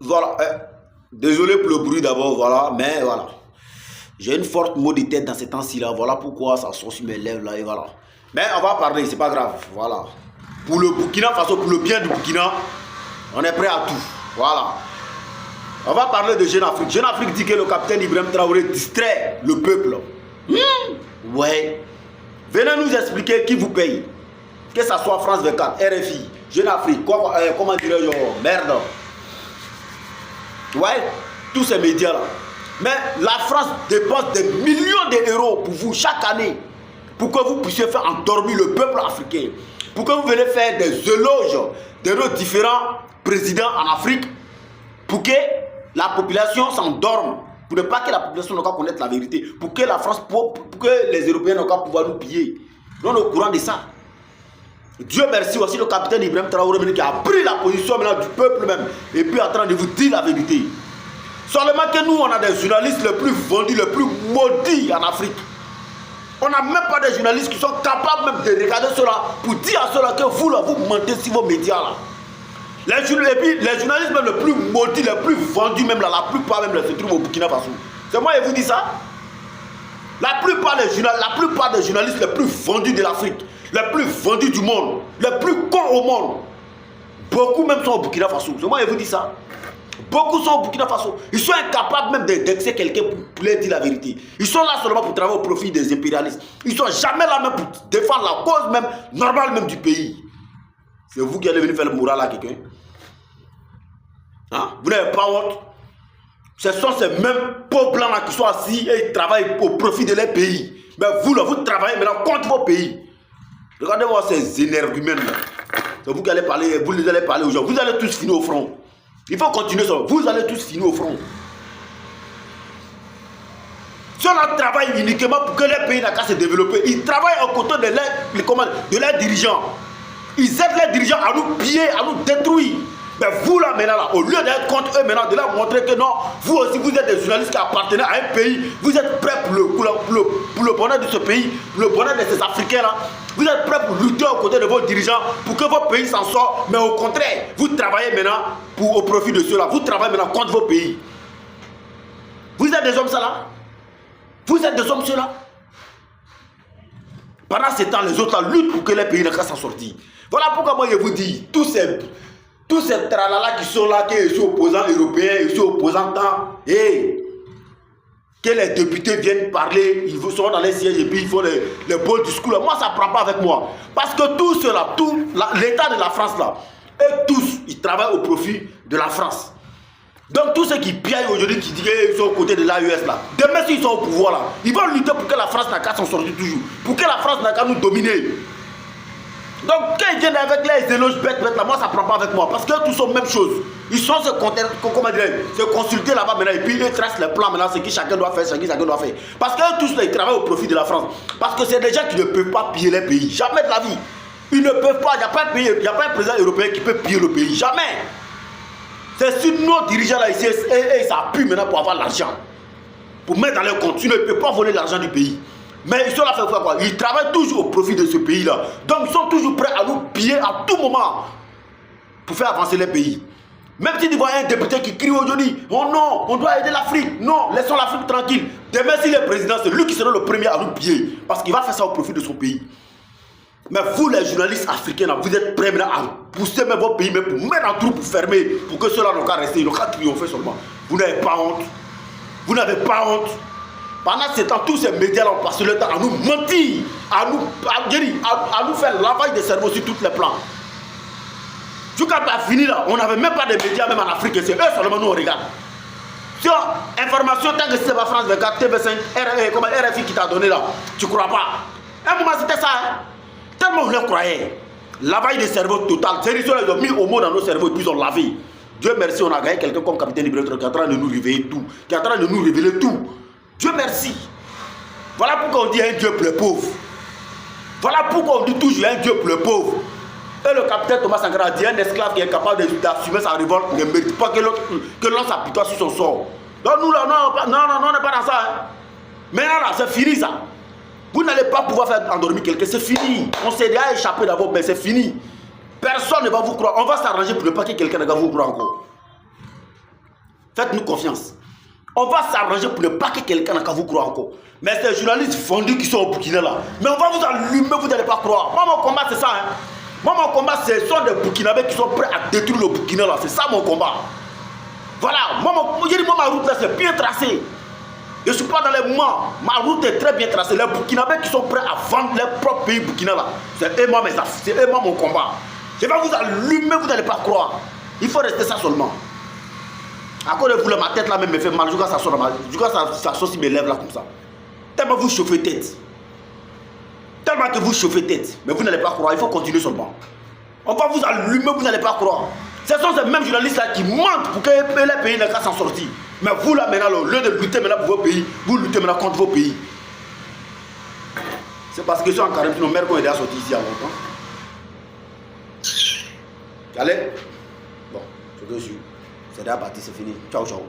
Voilà. Désolé pour le bruit d'abord, voilà. Mais voilà. J'ai une forte maux de tête dans ces temps-ci là. Voilà pourquoi ça sort sur mes lèvres là et voilà. Mais on va parler, c'est pas grave. Voilà. Pour le Burkina Faso, pour le bien du Burkina, on est prêt à tout. Voilà. On va parler de Jeune Afrique. Jeune Afrique dit que le capitaine Ibrahim Traoré distrait le peuple. Ouais. Venez nous expliquer qui vous paye. Que ça soit France 24, RFI, Jeune Afrique, comment dirais-je, merde. Ouais, tous ces médias-là. Mais la France dépense des millions d'euros pour vous chaque année. Pour que vous puissiez faire endormir le peuple africain. Pour que vous veniez faire des éloges de nos différents présidents en Afrique. Pour que la population s'endorme. Pour ne pas que la population n'ait qu'à connaître la vérité. Pour que la France, pour que les Européens n'aient qu'à pouvoir nous piller. Nous sommes au courant de ça. Dieu merci aussi le capitaine Ibrahim Traoré qui a pris la position maintenant du peuple même. Et puis en train de vous dire la vérité. Seulement que nous, on a des journalistes les plus vendus, les plus maudits en Afrique. On n'a même pas des journalistes qui sont capables même de regarder cela pour dire à cela que vous, là, vous mentez sur vos médias là. Les journalistes même les plus maudits, les plus vendus même là, la plupart même se trouvent au Burkina Faso. C'est moi qui vous dis ça. La plupart des journalistes les plus vendus de l'Afrique, les plus vendus du monde, les plus cons au monde, beaucoup même sont au Burkina Faso. C'est moi qui vous dis ça. Beaucoup sont au Burkina Faso. Ils sont incapables même d'indexer quelqu'un pour leur dire la vérité. Ils sont là seulement pour travailler au profit des impérialistes. Ils ne sont jamais là même pour défendre la cause même normale même du pays. C'est vous qui allez venir faire le moral à quelqu'un. Hein? Vous n'avez pas honte. Ce sont ces mêmes pauvres blancs là qui sont assis et ils travaillent au profit de leur pays. Mais vous là, vous travaillez maintenant contre vos pays. Regardez-moi ces énergumènes là. C'est vous qui allez parler, vous allez parler aux gens. Vous allez tous finir au front. Il faut continuer ça. Vous allez tous finir au front. Si on travaille uniquement pour que les pays n'aient qu'à se développer, ils travaillent aux côtés de leurs dirigeants. Ils aident les dirigeants à nous piller, à nous détruire. Mais vous là maintenant, là, au lieu d'être contre eux maintenant, de leur montrer que non, vous aussi vous êtes des journalistes qui appartenez à un pays, vous êtes prêts pour le bonheur de ce pays, pour le bonheur de ces Africains là. Vous êtes prêts pour lutter aux côtés de vos dirigeants pour que votre pays s'en sorte. Mais au contraire, vous travaillez maintenant au profit de ceux-là. Vous travaillez maintenant contre vos pays. Vous êtes des hommes ça là. Vous êtes des hommes ceux-là. Pendant ce temps, les autres là, luttent pour que les pays n'aient qu'à s'en sortir. Voilà pourquoi moi je vous dis, tous ces tralala qui sont là, qui sont opposants européens, ils sont opposants tant, et que les députés viennent parler, ils sont dans les sièges et puis ils font les beaux discours là. Moi ça ne prend pas avec moi. Parce que tout cela, l'état de la France là, eux tous, ils travaillent au profit de la France. Donc tous ceux qui piaillent aujourd'hui, qui disent qu'ils sont aux côtés de l'AES là, demain s'ils sont au pouvoir là, ils vont lutter pour que la France n'a qu'à s'en sortir toujours, pour que la France n'a qu'à nous dominer. Donc quand ils viennent avec les éloges bêtes là, moi ça ne prend pas avec moi. Parce que tous sont la même chose. Ils sont se consulter là-bas maintenant et puis ils tracent les plans maintenant, ce que chacun doit faire, ce que chacun doit faire. Parce que tous là, ils travaillent au profit de la France. Parce que c'est des gens qui ne peuvent pas piller les pays. Jamais de la vie. Ils ne peuvent pas, il n'y a pas un pays, il n'y a pas un président européen qui peut piller le pays. Jamais. C'est sur nos dirigeants là ici et ça pue maintenant pour avoir l'argent. Pour mettre dans leur compte. Tu ne peux pas voler l'argent du pays. Mais ils sont là pour faire quoi? Ils travaillent toujours au profit de ce pays-là. Donc ils sont toujours prêts à nous piller à tout moment pour faire avancer les pays. Même si tu vois un député qui crie aujourd'hui, oh non, on doit aider l'Afrique. Non, laissons l'Afrique tranquille. Demain, s'il est président, c'est lui qui sera le premier à nous piller. Parce qu'il va faire ça au profit de son pays. Mais vous, les journalistes africains, là, vous êtes prêts maintenant à pousser même vos pays, mais pour mettre en trou, pour fermer, pour que ceux-là n'ont qu'à rester, ils n'ont qu'à triompher seulement. Vous n'avez pas honte. Vous n'avez pas honte. Pendant ce temps, tous ces médias-là ont passé le temps à nous mentir, à nous faire lavage de cerveau sur tous les plans. Jusqu'à pas fini là, on n'avait même pas de médias même en Afrique, c'est eux seulement nous on regarde. Sur information, tant que c'est pas France 24, TV5, RFI qui t'a donné là, tu crois pas. Un moment c'était ça, hein? Tellement on le croyait. Lavage de cerveau total. C'est ils ont mis au mot dans nos cerveaux et puis ils ont lavé. Dieu merci, on a gagné quelqu'un comme capitaine Ibrahim qui est en train de nous réveiller tout, qui est en train de nous révéler tout. Dieu merci. Voilà pourquoi on dit un Dieu pour les pauvres. Voilà pourquoi on dit toujours un Dieu pour les pauvres. Et le capitaine Thomas Sankara dit un esclave qui est capable d'assumer sa révolte ne mérite pas que l'on s'apitoie sur son sort. Donc nous là, non, on n'est pas dans ça. Hein. Maintenant là, c'est fini ça. Vous n'allez pas pouvoir faire endormir quelqu'un, c'est fini. On s'est déjà échappé d'abord, mais c'est fini. Personne ne va vous croire. On va s'arranger pour ne pas que quelqu'un ne va vous croire encore. Faites-nous confiance. On va s'arranger pour ne pas que quelqu'un n'a qu'à vous croire encore. Mais ces journalistes fondus qui sont au Burkina là, mais on va vous allumer, vous n'allez pas croire. Moi, mon combat, c'est ça. Hein. Moi, mon combat, ce sont des Burkinabés qui sont prêts à détruire le Burkina là. C'est ça mon combat. Voilà. Moi, ma route là, c'est bien tracée. Je ne suis pas dans les mois. Ma route est très bien tracée. Les Burkinabés qui sont prêts à vendre leur propre pays Burkina là, c'est eux, moi, mon combat. Je vais vous allumer, vous n'allez pas croire. Il faut rester ça seulement. À cause de vous, ma tête là même me fait mal. Jusqu'à ça sort mal. Jusqu'à ça sauce me lève là comme ça. Tellement vous chauffez tête. Tellement que vous chauffez tête. Mais vous n'allez pas croire. Il faut continuer seulement. On va vous allumer, vous n'allez pas croire. Ce sont ces mêmes journalistes là qui mentent pour que les pays n'aient qu'à s'en sortir. Mais vous là maintenant, au lieu de lutter maintenant pour vos pays, vous luttez maintenant contre vos pays. C'est parce que je suis en quarantaine, nos mères qui ont aidé à sortir ici à longtemps. Allez. Bon, c'est déjà parti, c'est fini. Ciao, ciao.